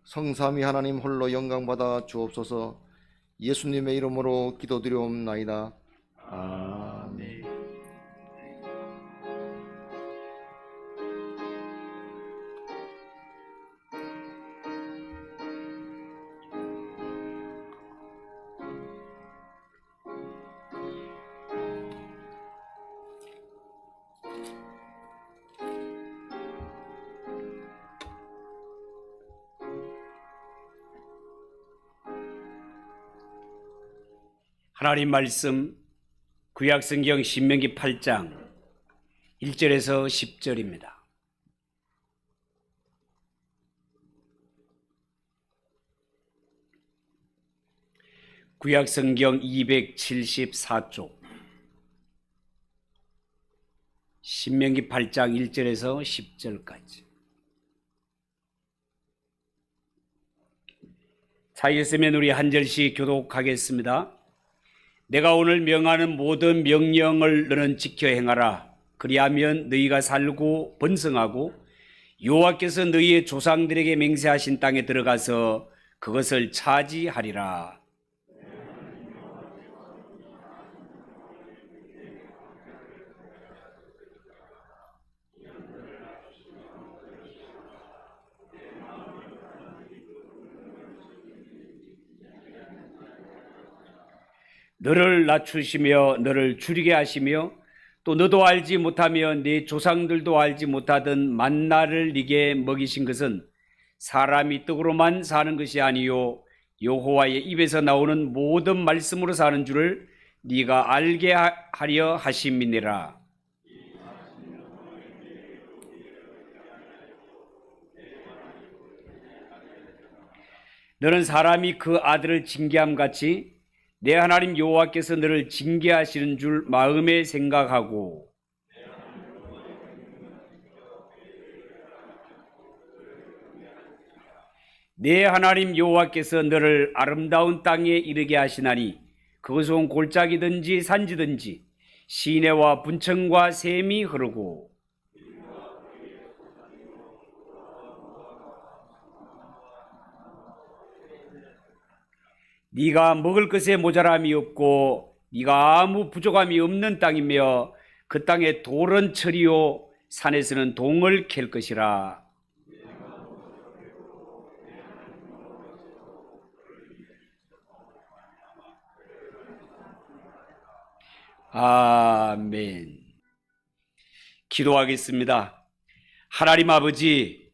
성삼위 하나님 홀로 영광받아 주옵소서. 예수님의 이름으로 기도드리옵나이다. 아멘. 하나님 말씀 구약성경 신명기 8장 1절에서 10절입니다. 구약성경 274쪽 신명기 8장 1절에서 10절까지. 차였으면 우리 한 절씩 교독하겠습니다. 내가 오늘 명하는 모든 명령을 너는 지켜 행하라. 그리하면 너희가 살고 번성하고 여호와께서 너희의 조상들에게 맹세하신 땅에 들어가서 그것을 차지하리라. 너를 낮추시며 너를 줄이게 하시며 또 너도 알지 못하며 네 조상들도 알지 못하던 만나를 네게 먹이신 것은 사람이 떡으로만 사는 것이 아니요 여호와의 입에서 나오는 모든 말씀으로 사는 줄을 네가 알게 하려 하심이니라. 너는 사람이 그 아들을 징계함 같이 내 하나님 여호와께서 너를 징계하시는 줄 마음에 생각하고 내 하나님 여호와께서 너를 아름다운 땅에 이르게 하시나니 그것은 골짜기든지 산지든지 시내와 분천과 샘이 흐르고 네가 먹을 것에 모자람이 없고 네가 아무 부족함이 없는 땅이며 그 땅에 돌은 철이요 산에서는 동을 캘 것이라. 아멘. 기도하겠습니다. 하나님 아버지,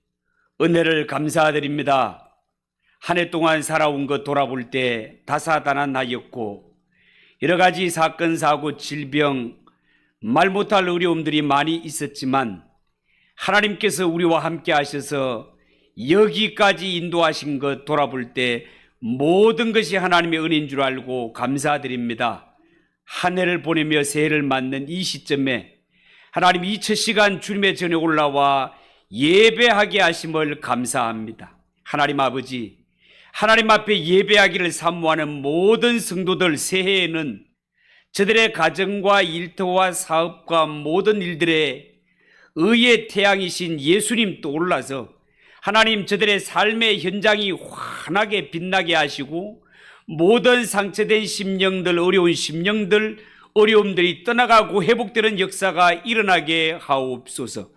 은혜를 감사드립니다. 한 해 동안 살아온 것 돌아볼 때 다사다난하였고 여러 가지 사건, 사고, 질병, 말 못할 어려움들이 많이 있었지만 하나님께서 우리와 함께 하셔서 여기까지 인도하신 것 돌아볼 때 모든 것이 하나님의 은혜인 줄 알고 감사드립니다. 한 해를 보내며 새해를 맞는 이 시점에 하나님 이 첫 시간 주님의 전에 올라와 예배하게 하심을 감사합니다. 하나님 아버지, 하나님 앞에 예배하기를 사모하는 모든 성도들 새해에는 저들의 가정과 일터와 사업과 모든 일들에 의의 태양이신 예수님 떠올라서 하나님 저들의 삶의 현장이 환하게 빛나게 하시고 모든 상처된 심령들, 어려운 심령들, 어려움들이 떠나가고 회복되는 역사가 일어나게 하옵소서.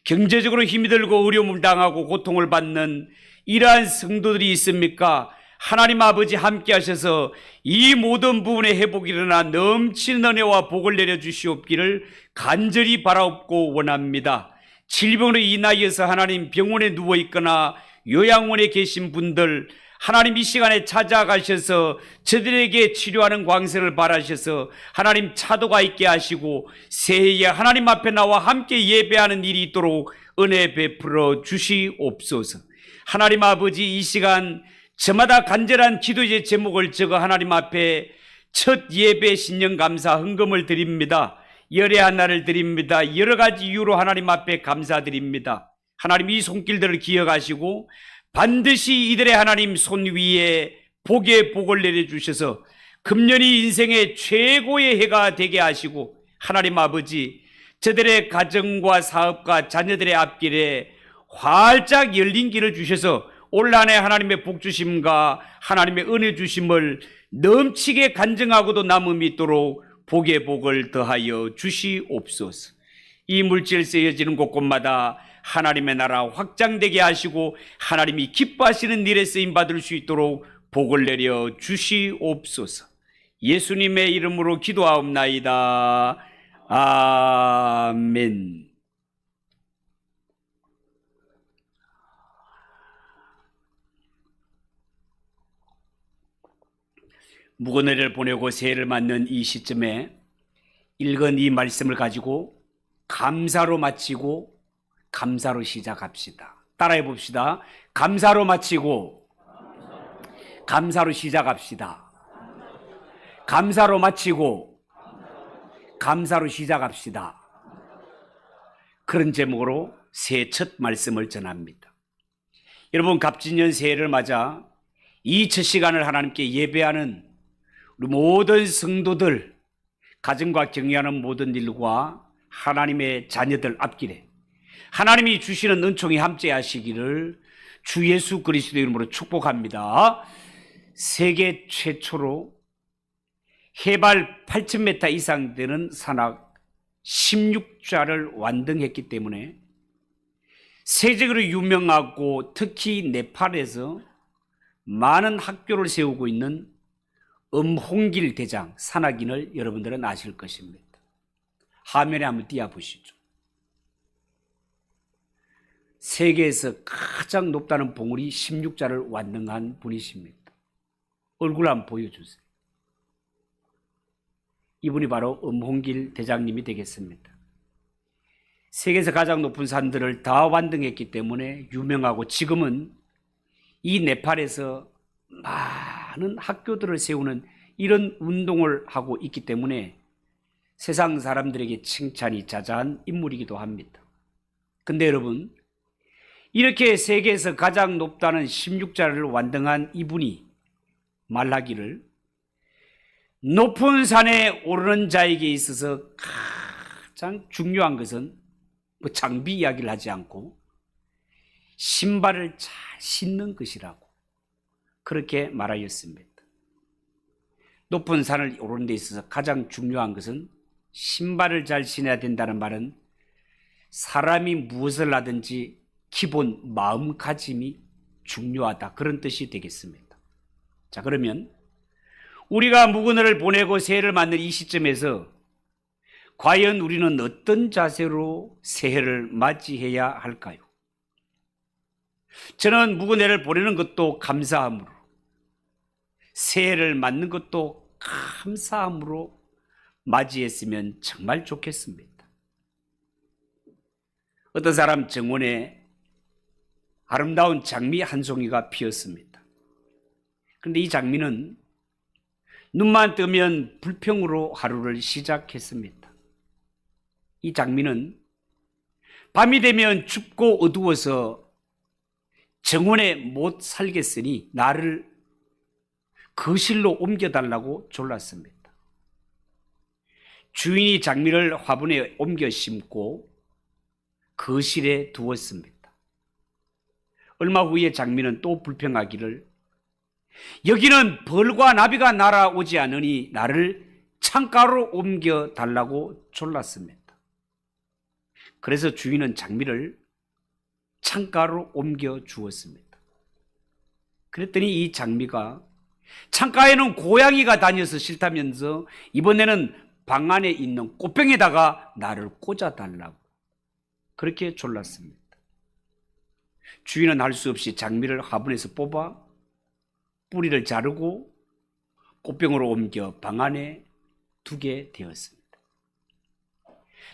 경제적으로 힘이 들고 어려움을 당하고 고통을 받는 이러한 성도들이 있습니까? 하나님 아버지 함께 하셔서 이 모든 부분의 회복이 일어나 넘치는 은혜와 복을 내려주시옵기를 간절히 바라옵고 원합니다. 질병으로 인하여서 하나님 병원에 누워있거나 요양원에 계신 분들 하나님 이 시간에 찾아가셔서 저들에게 치료하는 광세를 바라셔서 하나님 차도가 있게 하시고 새해에 하나님 앞에 나와 함께 예배하는 일이 있도록 은혜 베풀어 주시옵소서. 하나님 아버지 이 시간 저마다 간절한 기도의 제목을 적어 하나님 앞에 첫 예배 신령 감사 헌금을 드립니다. 열의 하나를 드립니다. 여러 가지 이유로 하나님 앞에 감사드립니다. 하나님 이 손길들을 기억하시고 반드시 이들의 하나님 손 위에 복의 복을 내려주셔서 금년이 인생의 최고의 해가 되게 하시고 하나님 아버지 저들의 가정과 사업과 자녀들의 앞길에 활짝 열린 길을 주셔서 올 한 해 하나님의 복 주심과 하나님의 은혜 주심을 넘치게 간증하고도 남음이 있도록 복의 복을 더하여 주시옵소서. 이 물질 쓰여지는 곳곳마다 하나님의 나라 확장되게 하시고 하나님이 기뻐하시는 일에 쓰임 받을 수 있도록 복을 내려 주시옵소서. 예수님의 이름으로 기도하옵나이다. 아멘. 무거운 보내고 새해를 맞는 이 시점에 읽은 이 말씀을 가지고 감사로 마치고 감사로 시작합시다. 따라해 봅시다. 감사로 마치고 감사로 시작합시다. 감사로 마치고 감사로 시작합시다. 그런 제목으로 새해 첫 말씀을 전합니다. 여러분, 갑진년 새해를 맞아 이 첫 시간을 하나님께 예배하는 우리 모든 성도들, 가정과 격려하는 모든 일과 하나님의 자녀들 앞길에 하나님이 주시는 은총이 함께하시기를 주 예수 그리스도 이름으로 축복합니다. 세계 최초로 해발 8,000m 이상 되는 산악 16좌를 완등했기 때문에 세계적으로 유명하고 특히 네팔에서 많은 학교를 세우고 있는 엄홍길 대장 산악인을 여러분들은 아실 것입니다. 화면에 한번 띄워보시죠. 세계에서 가장 높다는 봉우리 16자를 완등한 분이십니다. 얼굴 한번 보여주세요. 이분이 바로 엄홍길 대장님이 되겠습니다. 세계에서 가장 높은 산들을 다 완등했기 때문에 유명하고 지금은 이 네팔에서 많은 학교들을 세우는 이런 운동을 하고 있기 때문에 세상 사람들에게 칭찬이 자자한 인물이기도 합니다. 근데 여러분, 이렇게 세계에서 가장 높다는 16자를 완등한 이분이 말하기를 높은 산에 오르는 자에게 있어서 가장 중요한 것은 장비 이야기를 하지 않고 신발을 잘 신는 것이라고 그렇게 말하였습니다. 높은 산을 오르는 데 있어서 가장 중요한 것은 신발을 잘 신어야 된다는 말은 사람이 무엇을 하든지 기본 마음가짐이 중요하다, 그런 뜻이 되겠습니다. 자, 그러면 우리가 묵은을 보내고 새해를 맞는 이 시점에서 과연 우리는 어떤 자세로 새해를 맞이해야 할까요? 저는 묵은해를 보내는 것도 감사함으로, 새해를 맞는 것도 감사함으로 맞이했으면 정말 좋겠습니다. 어떤 사람 정원에 아름다운 장미 한 송이가 피었습니다. 그런데 이 장미는 눈만 뜨면 불평으로 하루를 시작했습니다. 이 장미는 밤이 되면 춥고 어두워서 정원에 못 살겠으니 나를 거실로 옮겨달라고 졸랐습니다. 주인이 장미를 화분에 옮겨 심고 거실에 두었습니다. 얼마 후에 장미는 또 불평하기를 여기는 벌과 나비가 날아오지 않으니 나를 창가로 옮겨달라고 졸랐습니다. 그래서 주인은 장미를 창가로 옮겨 주었습니다. 그랬더니 이 장미가 창가에는 고양이가 다녀서 싫다면서 이번에는 방 안에 있는 꽃병에다가 나를 꽂아달라고 그렇게 졸랐습니다. 주인은 할 수 없이 장미를 화분에서 뽑아 뿌리를 자르고 꽃병으로 옮겨 방 안에 두게 되었습니다.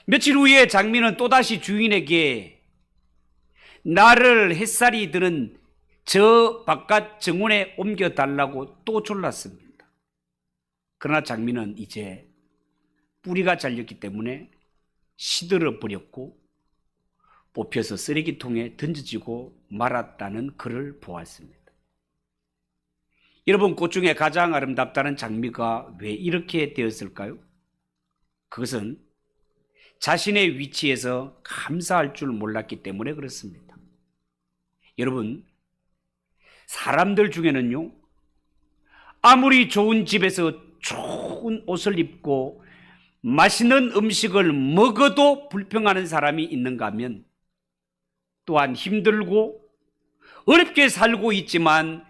며칠 후에 장미는 또다시 주인에게 나를 햇살이 드는 저 바깥 정원에 옮겨달라고 또 졸랐습니다. 그러나 장미는 이제 뿌리가 잘렸기 때문에 시들어 버렸고 뽑혀서 쓰레기통에 던져지고 말았다는 글을 보았습니다. 여러분, 꽃 중에 가장 아름답다는 장미가 왜 이렇게 되었을까요? 그것은 자신의 위치에서 감사할 줄 몰랐기 때문에 그렇습니다. 여러분, 사람들 중에는요, 아무리 좋은 집에서 좋은 옷을 입고 맛있는 음식을 먹어도 불평하는 사람이 있는가 하면, 또한 힘들고 어렵게 살고 있지만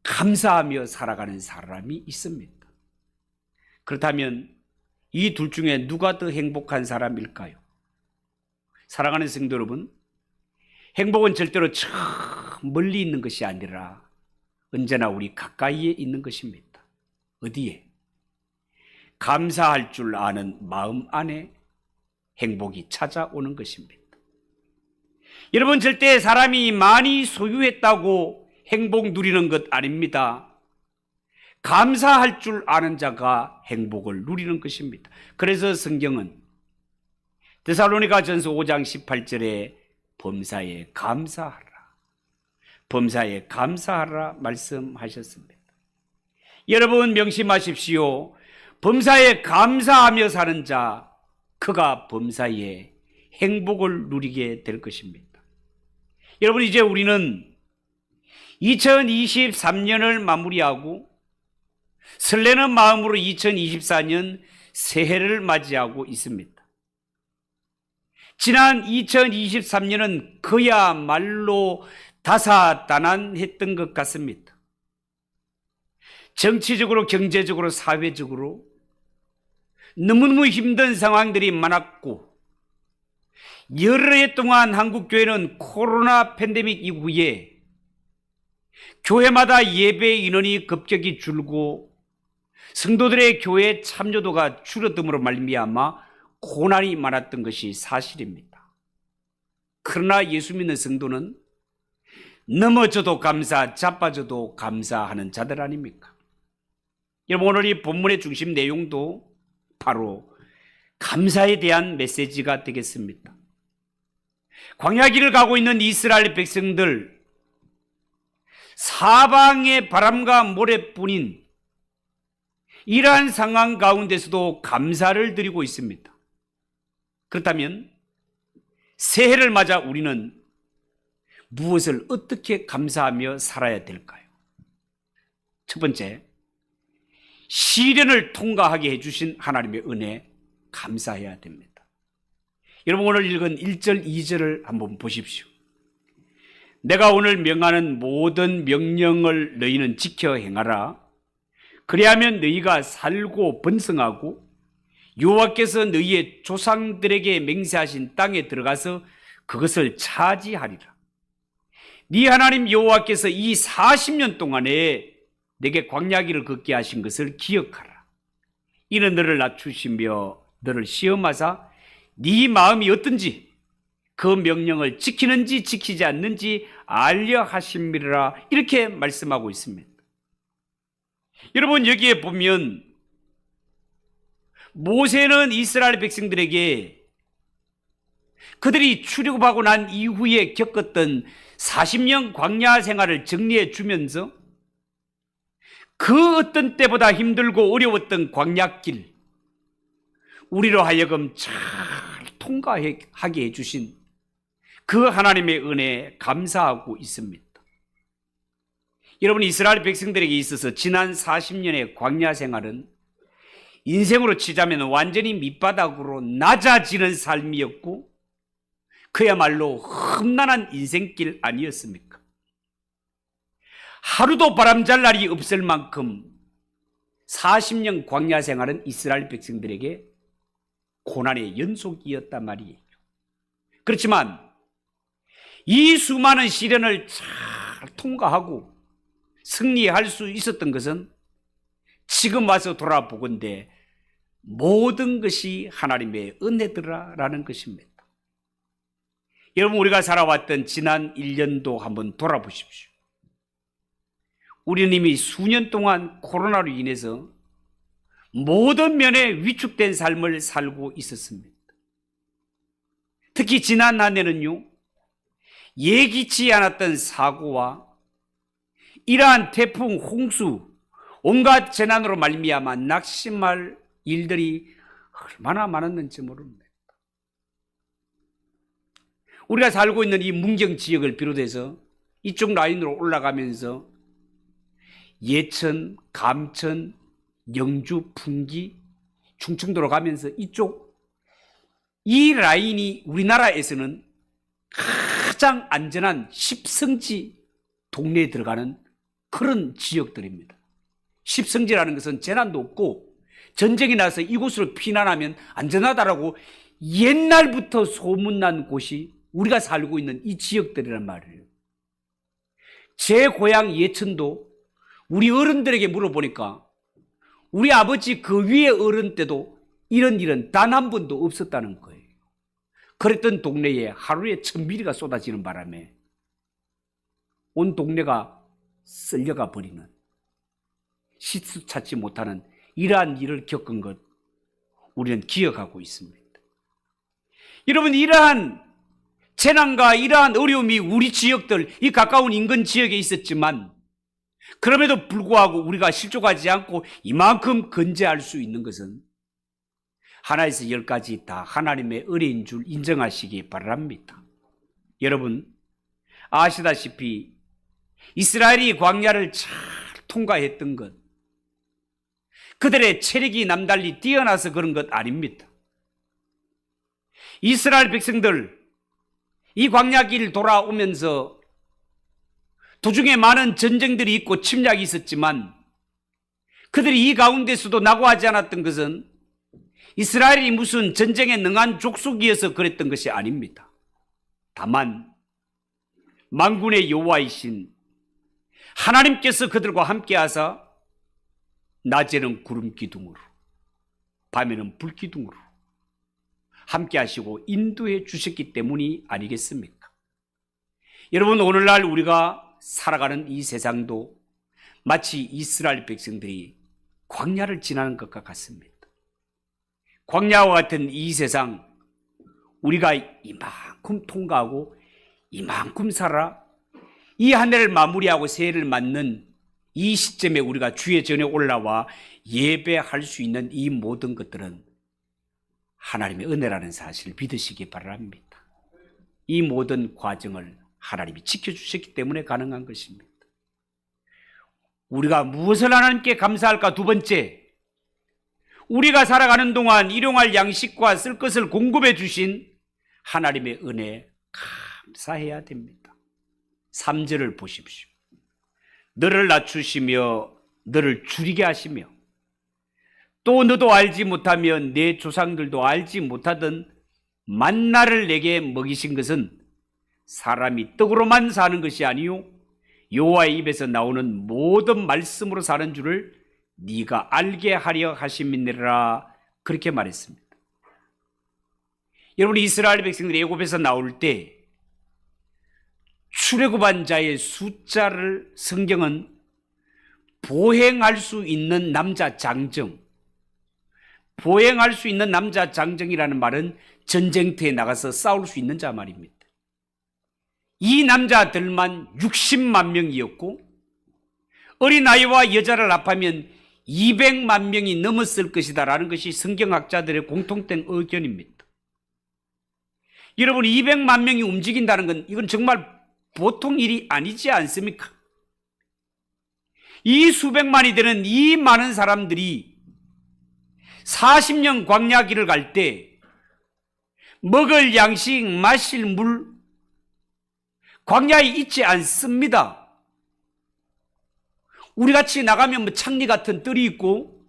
감사하며 살아가는 사람이 있습니다. 그렇다면 이 둘 중에 누가 더 행복한 사람일까요? 사랑하는 성도 여러분, 행복은 절대로 저 멀리 있는 것이 아니라 언제나 우리 가까이에 있는 것입니다. 어디에? 감사할 줄 아는 마음 안에 행복이 찾아오는 것입니다. 여러분, 절대 사람이 많이 소유했다고 행복 누리는 것 아닙니다. 감사할 줄 아는 자가 행복을 누리는 것입니다. 그래서 성경은 데살로니가전서 5장 18절에 범사에 감사하라, 범사에 감사하라 말씀하셨습니다. 여러분 명심하십시오. 범사에 감사하며 사는 자, 그가 범사에 행복을 누리게 될 것입니다. 여러분, 이제 우리는 2023년을 마무리하고 설레는 마음으로 2024년 새해를 맞이하고 있습니다. 지난 2023년은 그야말로 다사다난했던 것 같습니다. 정치적으로, 경제적으로, 사회적으로 너무너무 힘든 상황들이 많았고, 여러 해 동안 한국교회는 코로나 팬데믹 이후에 교회마다 예배 인원이 급격히 줄고 성도들의 교회 참여도가 줄어듦으로 말미암아 고난이 많았던 것이 사실입니다. 그러나 예수 믿는 성도는 넘어져도 감사, 자빠져도 감사하는 자들 아닙니까? 여러분, 오늘 이 본문의 중심 내용도 바로 감사에 대한 메시지가 되겠습니다. 광야길을 가고 있는 이스라엘 백성들, 사방의 바람과 모래뿐인 이러한 상황 가운데서도 감사를 드리고 있습니다. 그렇다면 새해를 맞아 우리는 무엇을 어떻게 감사하며 살아야 될까요? 첫 번째, 시련을 통과하게 해주신 하나님의 은혜 감사해야 됩니다. 여러분, 오늘 읽은 1절, 2절을 한번 보십시오. 내가 오늘 명하는 모든 명령을 너희는 지켜 행하라. 그리하면 너희가 살고 번성하고 여호와께서 너희의 조상들에게 맹세하신 땅에 들어가서 그것을 차지하리라. 네 하나님 여호와께서 이 40년 동안에 내게 광야길을 걷게 하신 것을 기억하라. 이는 너를 낮추시며 너를 시험하사 네 마음이 어떤지 그 명령을 지키는지 지키지 않는지 알려 하심이라, 이렇게 말씀하고 있습니다. 여러분, 여기에 보면 모세는 이스라엘 백성들에게 그들이 출애굽하고 난 이후에 겪었던 40년 광야 생활을 정리해 주면서 그 어떤 때보다 힘들고 어려웠던 광야길, 우리로 하여금 잘 통과하게 해주신 그 하나님의 은혜에 감사하고 있습니다. 여러분, 이스라엘 백성들에게 있어서 지난 40년의 광야 생활은 인생으로 치자면 완전히 밑바닥으로 낮아지는 삶이었고, 그야말로 험난한 인생길 아니었습니까? 하루도 바람잘 날이 없을 만큼 40년 광야 생활은 이스라엘 백성들에게 고난의 연속이었단 말이에요. 그렇지만 이 수많은 시련을 잘 통과하고 승리할 수 있었던 것은 지금 와서 돌아보건대 모든 것이 하나님의 은혜더라라는 것입니다. 여러분, 우리가 살아왔던 지난 1년도 한번 돌아보십시오. 우리는 이미 수년 동안 코로나로 인해서 모든 면에 위축된 삶을 살고 있었습니다. 특히 지난 한 해는요, 예기치 않았던 사고와 이러한 태풍, 홍수, 온갖 재난으로 말미암아 낙심할 일들이 얼마나 많았는지 모릅니다. 우리가 살고 있는 이 문경 지역을 비롯해서 이쪽 라인으로 올라가면서 예천, 감천, 영주, 풍기, 충청도로 가면서 이쪽 이 라인이 우리나라에서는 가장 안전한 십성지 동네에 들어가는 그런 지역들입니다. 십성지라는 것은 재난도 없고 전쟁이 나서 이곳으로 피난하면 안전하다라고 옛날부터 소문난 곳이 우리가 살고 있는 이 지역들이란 말이에요. 제 고향 예천도 우리 어른들에게 물어보니까 우리 아버지 그 위에 어른 때도 이런 일은 단 한 번도 없었다는 거예요. 그랬던 동네에 하루에 1000mm가 쏟아지는 바람에 온 동네가 쓸려가 버리는, 시수 찾지 못하는 이러한 일을 겪은 것 우리는 기억하고 있습니다. 여러분, 이러한 재난과 이러한 어려움이 우리 지역들, 이 가까운 인근 지역에 있었지만 그럼에도 불구하고 우리가 실족하지 않고 이만큼 건재할 수 있는 것은 하나에서 10가지 다 하나님의 은혜인 줄 인정하시기 바랍니다. 여러분, 아시다시피 이스라엘이 광야를 잘 통과했던 것, 그들의 체력이 남달리 뛰어나서 그런 것 아닙니다. 이스라엘 백성들 이 광야길 돌아오면서 도중에 많은 전쟁들이 있고 침략이 있었지만 그들이 이 가운데서도 낙오하지 않았던 것은 이스라엘이 무슨 전쟁에 능한 족속이어서 그랬던 것이 아닙니다. 다만 만군의 여호와이신 하나님께서 그들과 함께하사 낮에는 구름 기둥으로 밤에는 불 기둥으로 함께하시고 인도해 주셨기 때문이 아니겠습니까? 여러분, 오늘날 우리가 살아가는 이 세상도 마치 이스라엘 백성들이 광야를 지나는 것과 같습니다. 광야와 같은 이 세상, 우리가 이만큼 통과하고 이만큼 살아 이 한 해를 마무리하고 새해를 맞는 이 시점에 우리가 주의 전에 올라와 예배할 수 있는 이 모든 것들은 하나님의 은혜라는 사실을 믿으시기 바랍니다. 이 모든 과정을 하나님이 지켜주셨기 때문에 가능한 것입니다. 우리가 무엇을 하나님께 감사할까? 두 번째, 우리가 살아가는 동안 일용할 양식과 쓸 것을 공급해 주신 하나님의 은혜에 감사해야 됩니다. 3절을 보십시오. 너를 낮추시며 너를 줄이게 하시며 또 너도 알지 못하면 내 조상들도 알지 못하던 만나를 내게 먹이신 것은 사람이 떡으로만 사는 것이 아니요 여호와의 입에서 나오는 모든 말씀으로 사는 줄을 네가 알게 하려 하심이니라. 그렇게 말했습니다. 여러분, 이스라엘 백성들이 애굽에서 나올 때 출애굽한 자의 숫자를 성경은 보행할 수 있는 남자 장정, 보행할 수 있는 남자 장정이라는 말은 전쟁터에 나가서 싸울 수 있는 자 말입니다. 이 남자들만 60만 명이었고 어린아이와 여자를 합하면 200만 명이 넘었을 것이다 라는 것이 성경학자들의 공통된 의견입니다. 여러분, 200만 명이 움직인다는 건 이건 정말 보통 일이 아니지 않습니까? 이 수백만이 되는 이 많은 사람들이 40년 광야길을 갈 때 먹을 양식, 마실 물, 광야에 있지 않습니다. 우리같이 나가면 뭐 창리 같은 뜰이 있고,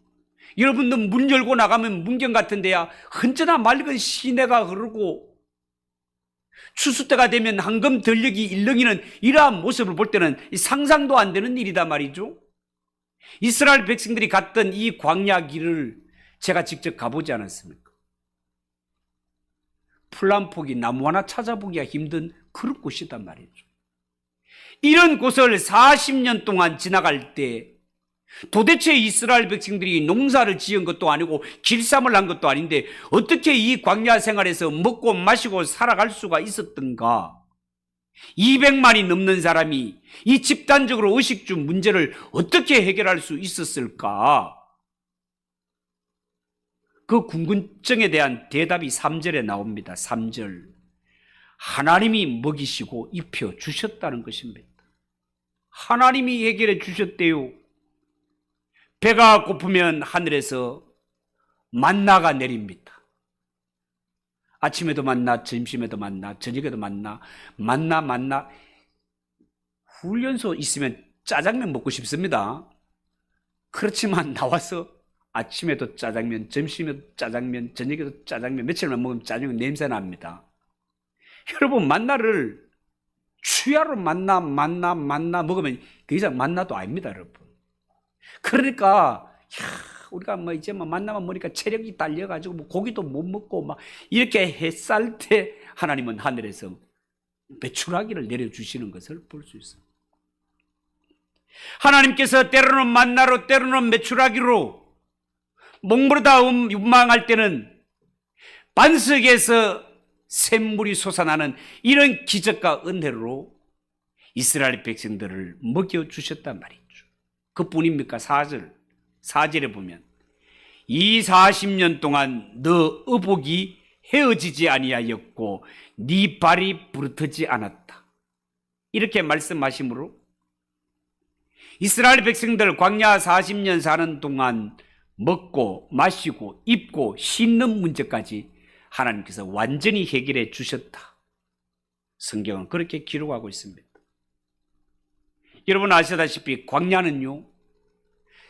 여러분들 문 열고 나가면 문경 같은 데야 흔적나 맑은 시내가 흐르고, 추수 때가 되면 황금 들녘이 일렁이는 이러한 모습을 볼 때는 상상도 안 되는 일이다 말이죠. 이스라엘 백성들이 갔던 이 광야 길을 제가 직접 가보지 않았습니까? 풀란포기 나무 하나 찾아보기가 힘든 그런 곳이단 말이죠. 이런 곳을 40년 동안 지나갈 때 도대체 이스라엘 백성들이 농사를 지은 것도 아니고 길쌈을 한 것도 아닌데 어떻게 이 광야 생활에서 먹고 마시고 살아갈 수가 있었던가? 200만이 넘는 사람이 이 집단적으로 의식주 문제를 어떻게 해결할 수 있었을까? 그 궁금증에 대한 대답이 3절에 나옵니다. 3절. 하나님이 먹이시고 입혀 주셨다는 것입니다. 하나님이 해결해 주셨대요. 배가 고프면 하늘에서 만나가 내립니다. 아침에도 만나, 점심에도 만나, 저녁에도 만나. 훈련소 있으면 짜장면 먹고 싶습니다. 그렇지만 나와서 아침에도 짜장면, 점심에도 짜장면, 저녁에도 짜장면, 며칠만 먹으면 짜장면 냄새 납니다. 여러분, 만나를 추야로 만나 먹으면 그 이상 만나도 아닙니다, 여러분. 그러니까 우리가 이제 만나만 먹으니까 체력이 딸려가지고 고기도 못 먹고 이렇게 햇살 때 하나님은 하늘에서 메추라기를 내려주시는 것을 볼 수 있어요. 하나님께서 때로는 만나로, 때로는 메추라기로, 목마르다 운망할 때는 반석에서 샘물이 솟아나는 이런 기적과 은혜로 이스라엘 백성들을 먹여주셨단 말이죠. 그뿐입니까? 4절에 보면 이 40년 동안 너 의복이 헤어지지 아니하였고 네 발이 부르트지 않았다. 이렇게 말씀하시므로 이스라엘 백성들 광야 40년 사는 동안 먹고 마시고 입고 씻는 문제까지 하나님께서 완전히 해결해 주셨다. 성경은 그렇게 기록하고 있습니다. 여러분 아시다시피 광야는요,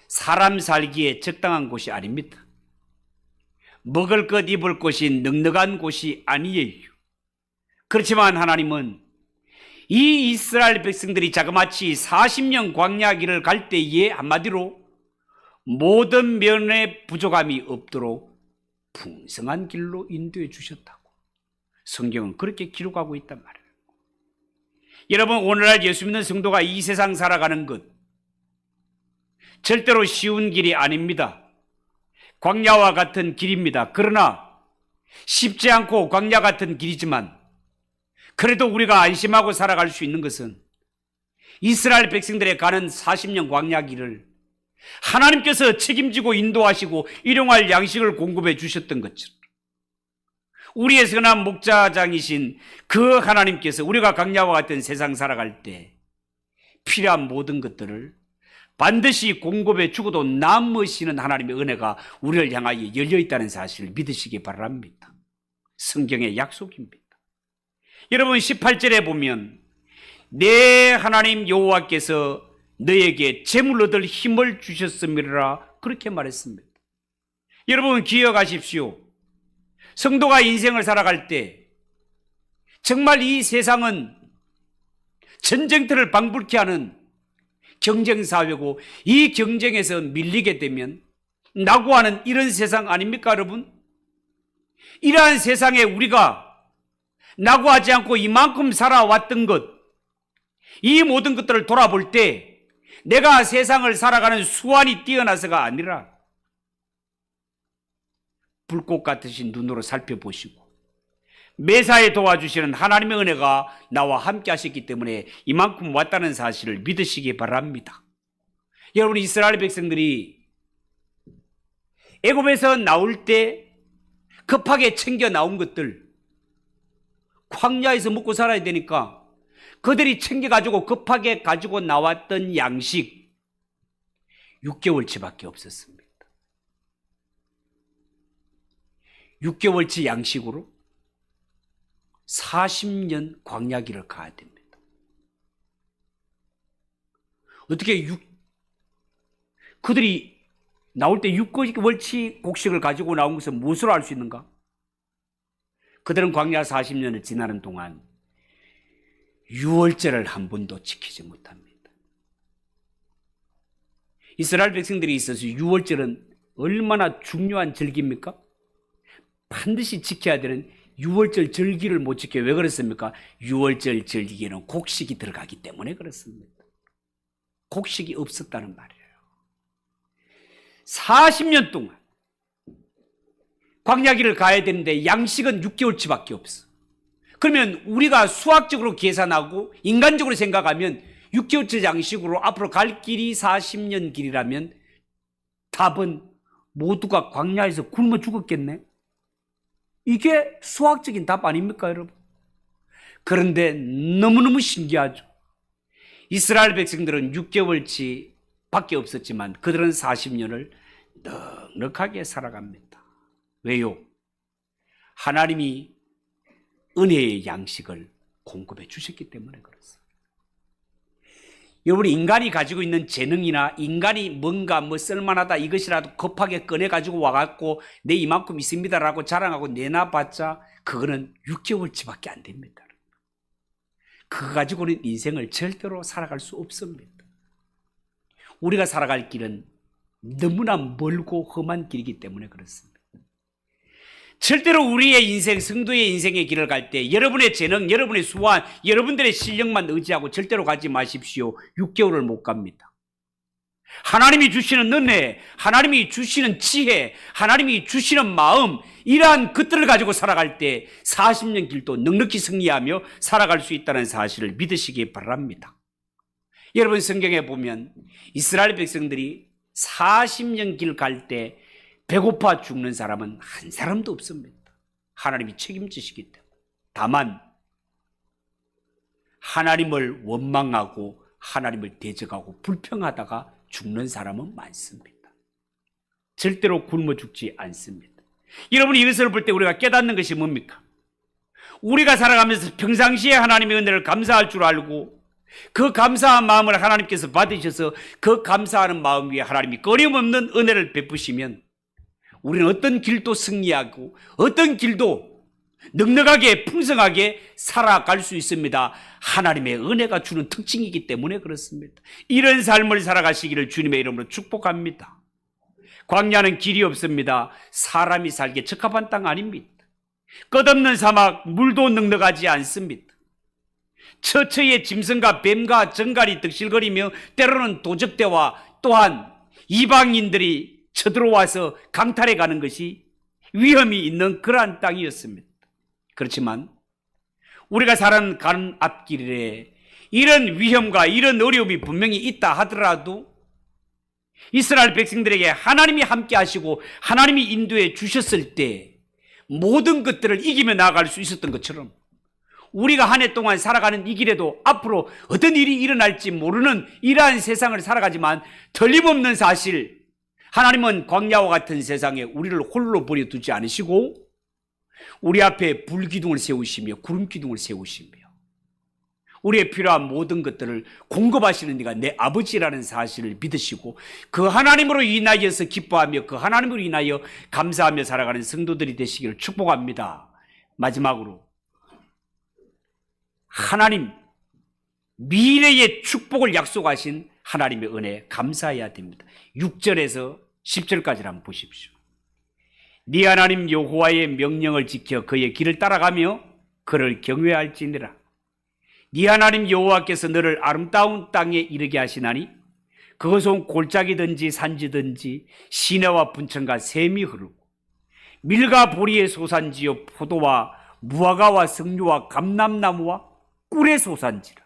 사람 살기에 적당한 곳이 아닙니다. 먹을 것 입을 곳이 넉넉한 곳이 아니에요. 그렇지만 하나님은 이 이스라엘 백성들이 자그마치 40년 광야길을 갈 때에 한마디로 모든 면에 부족함이 없도록 풍성한 길로 인도해 주셨다고 성경은 그렇게 기록하고 있단 말이에요. 여러분, 오늘날 예수 믿는 성도가 이 세상 살아가는 것 절대로 쉬운 길이 아닙니다. 광야와 같은 길입니다. 그러나 쉽지 않고 광야 같은 길이지만 그래도 우리가 안심하고 살아갈 수 있는 것은 이스라엘 백성들의 가는 40년 광야 길을 하나님께서 책임지고 인도하시고 일용할 양식을 공급해 주셨던 것처럼 우리의 선한 목자장이신 그 하나님께서 우리가 광야와 같은 세상 살아갈 때 필요한 모든 것들을 반드시 공급해 주고도 남으시는 하나님의 은혜가 우리를 향하여 열려 있다는 사실을 믿으시기 바랍니다. 성경의 약속입니다. 여러분 18절에 보면 내 하나님 여호와께서 너에게 재물 얻을 힘을 주셨음이라 그렇게 말했습니다. 여러분 기억하십시오. 성도가 인생을 살아갈 때 정말 이 세상은 전쟁터를 방불케 하는 경쟁사회고 이 경쟁에서 밀리게 되면 낙오하는 이런 세상 아닙니까 여러분? 이러한 세상에 우리가 낙오하지 않고 이만큼 살아왔던 것, 이 모든 것들을 돌아볼 때 내가 세상을 살아가는 수완이 뛰어나서가 아니라 불꽃 같으신 눈으로 살펴보시고 매사에 도와주시는 하나님의 은혜가 나와 함께 하셨기 때문에 이만큼 왔다는 사실을 믿으시기 바랍니다. 여러분 이스라엘 백성들이 애굽에서 나올 때 급하게 챙겨 나온 것들 광야에서 먹고 살아야 되니까 그들이 챙겨가지고 급하게 가지고 나왔던 양식 6개월치밖에 없었습니다. 6개월치 양식으로 40년 광야길을 가야 됩니다. 어떻게 그들이 나올 때 6개월치 곡식을 가지고 나온 것은 무엇으로 알 수 있는가? 그들은 광야 40년을 지나는 동안 유월절을 한 번도 지키지 못합니다. 이스라엘 백성들이 있어서 유월절은 얼마나 중요한 절기입니까? 반드시 지켜야 되는 유월절 절기를 못 지켜요. 왜 그렇습니까? 유월절 절기에는 곡식이 들어가기 때문에 그렇습니다. 곡식이 없었다는 말이에요. 40년 동안 광야길을 가야 되는데 양식은 6개월치밖에 없어. 그러면 우리가 수학적으로 계산하고 인간적으로 생각하면 6개월치 양식으로 앞으로 갈 길이 40년 길이라면 답은 모두가 광야에서 굶어 죽었겠네. 이게 수학적인 답 아닙니까 여러분? 그런데 너무너무 신기하죠. 이스라엘 백성들은 6개월치 밖에 없었지만 그들은 40년을 넉넉하게 살아갑니다. 왜요? 하나님이 은혜의 양식을 공급해 주셨기 때문에 그렇습니다. 여러분, 인간이 가지고 있는 재능이나 인간이 뭔가 쓸만하다 이것이라도 급하게 꺼내가지고 와갖고 내 이만큼 있습니다라고 자랑하고 내놔봤자 그거는 6개월치밖에 안 됩니다. 그거 가지고는 인생을 절대로 살아갈 수 없습니다. 우리가 살아갈 길은 너무나 멀고 험한 길이기 때문에 그렇습니다. 절대로 우리의 인생, 성도의 인생의 길을 갈 때 여러분의 재능, 여러분의 수완, 여러분들의 실력만 의지하고 절대로 가지 마십시오. 6개월을 못 갑니다. 하나님이 주시는 은혜, 하나님이 주시는 지혜, 하나님이 주시는 마음, 이러한 것들을 가지고 살아갈 때 40년 길도 넉넉히 승리하며 살아갈 수 있다는 사실을 믿으시기 바랍니다. 여러분, 성경에 보면 이스라엘 백성들이 40년 길 갈 때 배고파 죽는 사람은 한 사람도 없습니다. 하나님이 책임지시기 때문에. 다만 하나님을 원망하고 하나님을 대적하고 불평하다가 죽는 사람은 많습니다. 절대로 굶어 죽지 않습니다. 여러분, 이것을 볼 때 우리가 깨닫는 것이 뭡니까? 우리가 살아가면서 평상시에 하나님의 은혜를 감사할 줄 알고 그 감사한 마음을 하나님께서 받으셔서 그 감사하는 마음 위에 하나님이 끊임없는 은혜를 베푸시면 우리는 어떤 길도 승리하고 어떤 길도 넉넉하게 풍성하게 살아갈 수 있습니다. 하나님의 은혜가 주는 특징이기 때문에 그렇습니다. 이런 삶을 살아가시기를 주님의 이름으로 축복합니다. 광야는 길이 없습니다. 사람이 살기에 적합한 땅 아닙니다. 끝없는 사막, 물도 넉넉하지 않습니다. 처처에 짐승과 뱀과 정갈이 득실거리며 때로는 도적대와 또한 이방인들이 쳐들어와서 강탈해 가는 것이 위험이 있는 그러한 땅이었습니다. 그렇지만 우리가 살아가는 앞길에 이런 위험과 이런 어려움이 분명히 있다 하더라도 이스라엘 백성들에게 하나님이 함께 하시고 하나님이 인도해 주셨을 때 모든 것들을 이기며 나아갈 수 있었던 것처럼 우리가 한 해 동안 살아가는 이 길에도 앞으로 어떤 일이 일어날지 모르는 이러한 세상을 살아가지만 틀림없는 사실, 하나님은 광야와 같은 세상에 우리를 홀로 버려두지 않으시고 우리 앞에 불기둥을 세우시며 구름기둥을 세우시며 우리의 필요한 모든 것들을 공급하시는 이가 내 아버지라는 사실을 믿으시고 그 하나님으로 인하여서 기뻐하며 그 하나님으로 인하여 감사하며 살아가는 성도들이 되시기를 축복합니다. 마지막으로 하나님, 미래의 축복을 약속하신 하나님의 은혜에 감사해야 됩니다. 6절에서 10절까지를 한번 보십시오. 네 하나님 여호와의 명령을 지켜 그의 길을 따라가며 그를 경외할지니라. 네 하나님 여호와께서 너를 아름다운 땅에 이르게 하시나니 그것은 골짜기든지 산지든지 시내와 분천과 샘이 흐르고 밀과 보리의 소산지요 포도와 무화과와 석류와 감람나무와 꿀의 소산지라.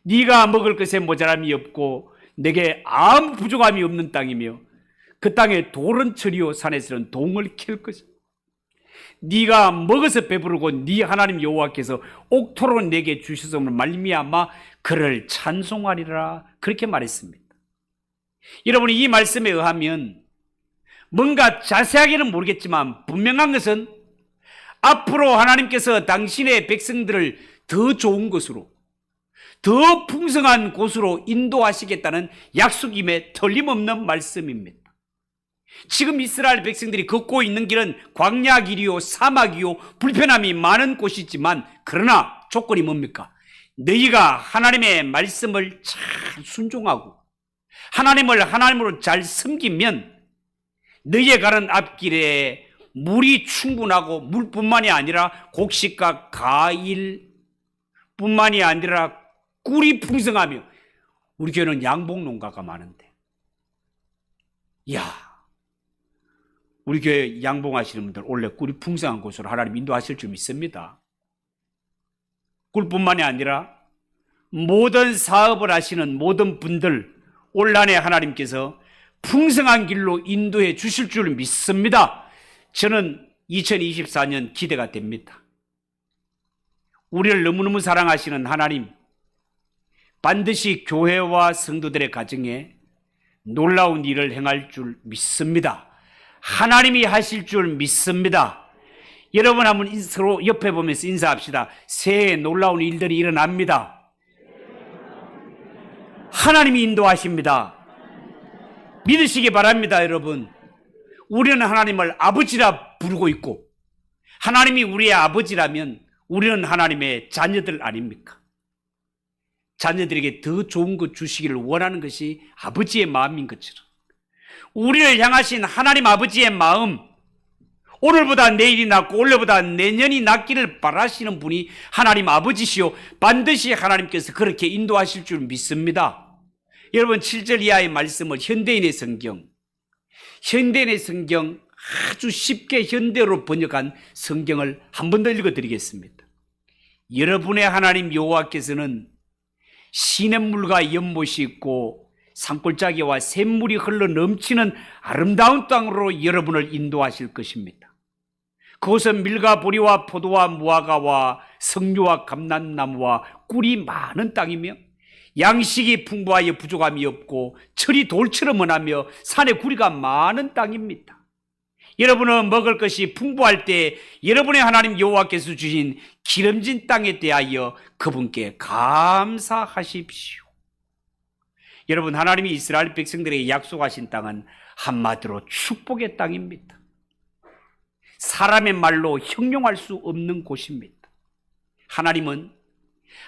네가 먹을 것에 모자람이 없고 내게 아무 부족함이 없는 땅이며 그 땅에 돌은 철이요 산에서는 동을 캘 것이다. 네가 먹어서 배부르고 네 하나님 여호와께서 옥토로 내게 주셨음을 말미암아 그를 찬송하리라, 그렇게 말했습니다. 여러분이 이 말씀에 의하면 뭔가 자세하게는 모르겠지만 분명한 것은 앞으로 하나님께서 당신의 백성들을 더 좋은 곳으로, 더 풍성한 곳으로 인도하시겠다는 약속임에 틀림없는 말씀입니다. 지금 이스라엘 백성들이 걷고 있는 길은 광야 길이요 사막이요 불편함이 많은 곳이지만 그러나 조건이 뭡니까? 너희가 하나님의 말씀을 잘 순종하고 하나님을 하나님으로 잘 섬기면 너희의 가는 앞길에 물이 충분하고 물뿐만이 아니라 곡식과 과일뿐만이 아니라 꿀이 풍성하며, 우리 교회는 양봉 농가가 많은데, 우리 교회 양봉하시는 분들 원래 꿀이 풍성한 곳으로 하나님 인도하실 줄 믿습니다. 꿀뿐만이 아니라 모든 사업을 하시는 모든 분들 올 한해 하나님께서 풍성한 길로 인도해 주실 줄 믿습니다. 저는 2024년 기대가 됩니다. 우리를 너무너무 사랑하시는 하나님, 반드시 교회와 성도들의 가정에 놀라운 일을 행할 줄 믿습니다. 하나님이 하실 줄 믿습니다. 여러분 한번 서로 옆에 보면서 인사합시다. 새해 놀라운 일들이 일어납니다. 하나님이 인도하십니다. 믿으시기 바랍니다, 여러분. 우리는 하나님을 아버지라 부르고 있고 하나님이 우리의 아버지라면 우리는 하나님의 자녀들 아닙니까? 자녀들에게 더 좋은 것 주시기를 원하는 것이 아버지의 마음인 것처럼 우리를 향하신 하나님 아버지의 마음, 오늘보다 내일이 낫고 올해보다 내년이 낫기를 바라시는 분이 하나님 아버지시요 반드시 하나님께서 그렇게 인도하실 줄 믿습니다. 여러분 7절 이하의 말씀을 현대인의 성경 아주 쉽게 현대어로 번역한 성경을 한 번 더 읽어드리겠습니다. 여러분의 하나님 여호와께서는 시냇물과 연못이 있고 산골짜기와 샘물이 흘러 넘치는 아름다운 땅으로 여러분을 인도하실 것입니다. 그곳은 밀과 보리와 포도와 무화과와 석류와 감람나무와 꿀이 많은 땅이며 양식이 풍부하여 부족함이 없고 철이 돌처럼 은하며 산에 구리가 많은 땅입니다. 여러분은 먹을 것이 풍부할 때 여러분의 하나님 여호와께서 주신 기름진 땅에 대하여 그분께 감사하십시오. 여러분, 하나님이 이스라엘 백성들에게 약속하신 땅은 한마디로 축복의 땅입니다. 사람의 말로 형용할 수 없는 곳입니다. 하나님은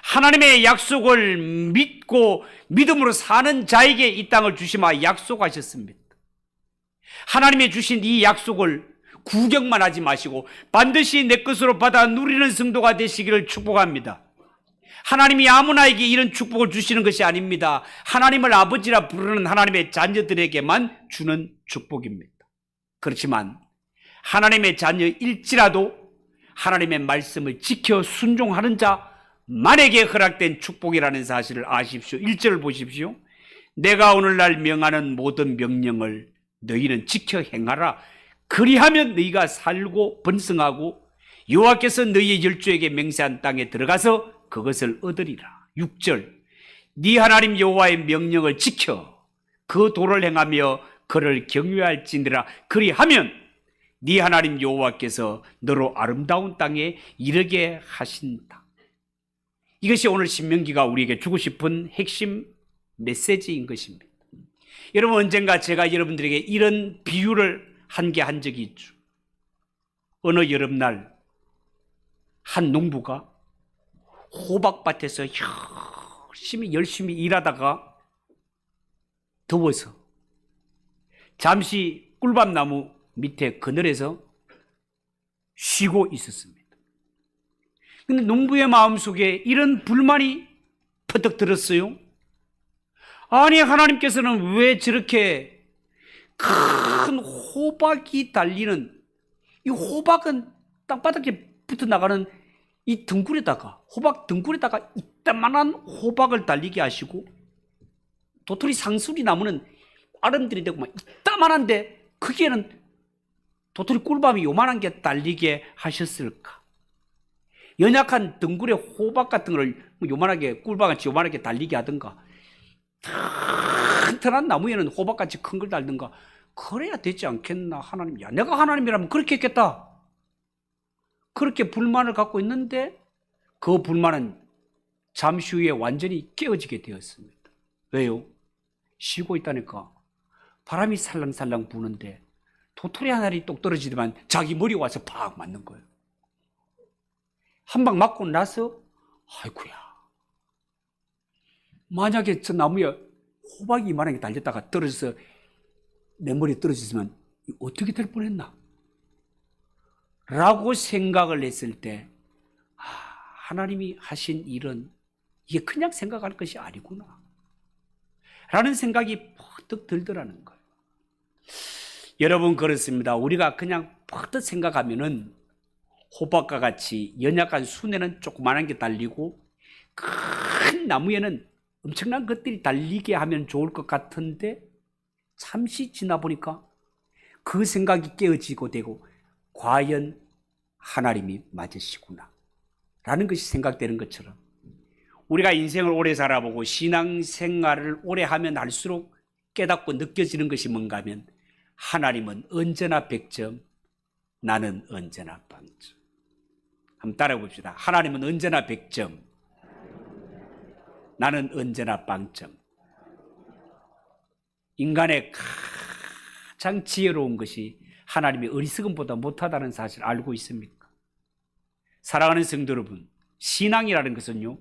하나님의 약속을 믿고 믿음으로 사는 자에게 이 땅을 주시마 약속하셨습니다. 하나님이 주신 이 약속을 구경만 하지 마시고 반드시 내 것으로 받아 누리는 성도가 되시기를 축복합니다. 하나님이 아무나에게 이런 축복을 주시는 것이 아닙니다. 하나님을 아버지라 부르는 하나님의 자녀들에게만 주는 축복입니다. 그렇지만 하나님의 자녀일지라도 하나님의 말씀을 지켜 순종하는 자만에게 허락된 축복이라는 사실을 아십시오. 1절을 보십시오. 내가 오늘날 명하는 모든 명령을 너희는 지켜 행하라. 그리하면 너희가 살고 번성하고 여호와께서 너희의 열조에게 맹세한 땅에 들어가서 그것을 얻으리라. 6절 네 하나님 여호와의 명령을 지켜 그 도를 행하며 그를 경외할지니라. 그리하면 네 하나님 여호와께서 너로 아름다운 땅에 이르게 하신다. 이것이 오늘 신명기가 우리에게 주고 싶은 핵심 메시지인 것입니다. 여러분, 언젠가 제가 여러분들에게 이런 비유를 한 적이 있죠. 어느 여름날 한 농부가 호박밭에서 열심히 일하다가 더워서 잠시 꿀밤나무 밑에 그늘에서 쉬고 있었습니다. 근데 농부의 마음속에 이런 불만이 퍼뜩 들었어요. 아니, 하나님께서는 왜 저렇게 큰 호박이 달리는, 이 호박은 땅바닥에 붙어 나가는 이 등굴에다가, 호박 등굴에다가 이따만한 호박을 달리게 하시고 도토리 상수리 나무는 아름들이 되고 막 이따만한데 거기에는 도토리 꿀밤이 요만한 게 달리게 하셨을까? 연약한 등굴에 호박 같은 걸 요만하게 꿀밤같이 요만하게 달리게 하든가, 튼튼한 나무에는 호박같이 큰 걸 달든가 그래야 되지 않겠나. 하나님, 야, 내가 하나님이라면 그렇게 했겠다. 그렇게 불만을 갖고 있는데 그 불만은 잠시 후에 완전히 깨어지게 되었습니다. 왜요? 쉬고 있다니까. 바람이 살랑살랑 부는데 도토리 한 알이 똑 떨어지더만 자기 머리에 와서 팍 맞는 거예요. 한 방 맞고 나서 아이고야, 만약에 저 나무에 호박이 이만하게 달렸다가 떨어져서 내 머리에 떨어졌으면 어떻게 될 뻔했나? 라고 생각을 했을 때 하나님이 하신 일은 이게 그냥 생각할 것이 아니구나 라는 생각이 퍼뜩 들더라는 거예요. 여러분, 그렇습니다. 우리가 그냥 퍼뜩 생각하면은 호박과 같이 연약한 순에는 조그만한 게 달리고 큰 나무에는 엄청난 것들이 달리게 하면 좋을 것 같은데 잠시 지나 보니까 그 생각이 깨어지고 되고 과연 하나님이 맞으시구나 라는 것이 생각되는 것처럼 우리가 인생을 오래 살아보고 신앙생활을 오래 하면 할수록 깨닫고 느껴지는 것이 뭔가 하면 하나님은 언제나 100점, 나는 언제나 0점. 한번 따라해 봅시다. 하나님은 언제나 100점, 나는 언제나 0점. 인간의 가장 지혜로운 것이 하나님의 어리석음보다 못하다는 사실을 알고 있습니까? 사랑하는 성도 여러분, 신앙이라는 것은요,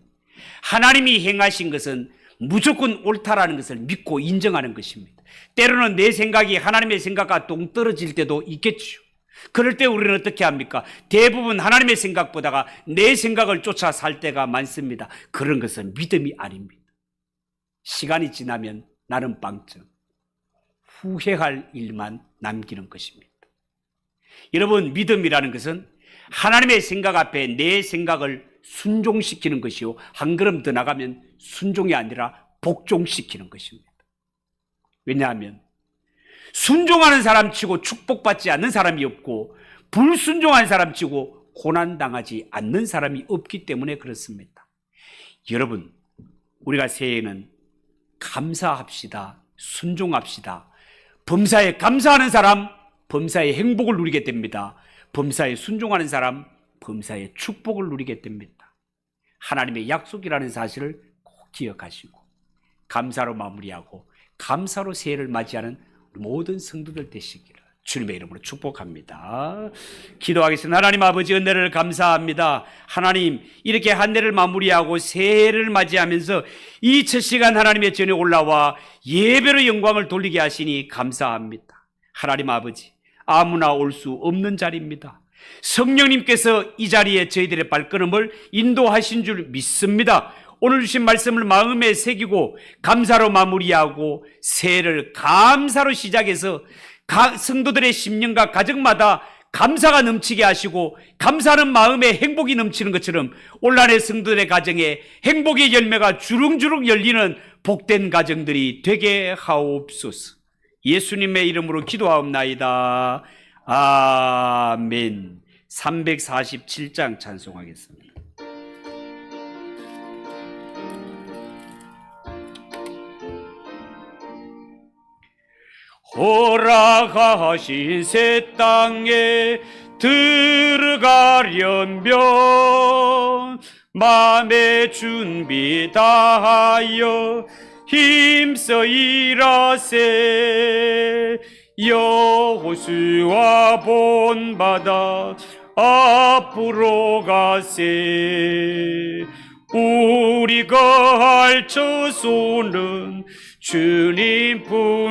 하나님이 행하신 것은 무조건 옳다라는 것을 믿고 인정하는 것입니다. 때로는 내 생각이 하나님의 생각과 동떨어질 때도 있겠죠. 그럴 때 우리는 어떻게 합니까? 대부분 하나님의 생각보다가 내 생각을 쫓아 살 때가 많습니다. 그런 것은 믿음이 아닙니다. 시간이 지나면 나는 0점, 후회할 일만 남기는 것입니다. 여러분, 믿음이라는 것은 하나님의 생각 앞에 내 생각을 순종시키는 것이요, 한 걸음 더 나가면 순종이 아니라 복종시키는 것입니다. 왜냐하면 순종하는 사람 치고 축복받지 않는 사람이 없고, 불순종한 사람 치고 고난당하지 않는 사람이 없기 때문에 그렇습니다. 여러분, 우리가 새해에는 감사합시다. 순종합시다. 범사에 감사하는 사람, 범사에 행복을 누리게 됩니다. 범사에 순종하는 사람, 범사에 축복을 누리게 됩니다. 하나님의 약속이라는 사실을 꼭 기억하시고 감사로 마무리하고 감사로 새해를 맞이하는 모든 성도들 되시기를 주님의 이름으로 축복합니다. 기도하겠습니다. 하나님 아버지, 은혜를 감사합니다. 하나님, 이렇게 한 해를 마무리하고 새해를 맞이하면서 이 첫 시간 하나님의 전에 올라와 예배로 영광을 돌리게 하시니 감사합니다. 하나님 아버지, 아무나 올 수 없는 자리입니다. 성령님께서 이 자리에 저희들의 발걸음을 인도하신 줄 믿습니다. 오늘 주신 말씀을 마음에 새기고 감사로 마무리하고 새해를 감사로 시작해서 성도들의 심령과 가정마다 감사가 넘치게 하시고 감사하는 마음에 행복이 넘치는 것처럼 온란의 성도들의 가정에 행복의 열매가 주릉주릉 열리는 복된 가정들이 되게 하옵소서. 예수님의 이름으로 기도하옵나이다. 아멘. 347장 찬송하겠습니다. 허락하신 새 땅에 들어가려면 마음의 준비 다하여 힘써 일하세. 여호수아 본받아 앞으로 가세. 우리가 할 처소는 주님 품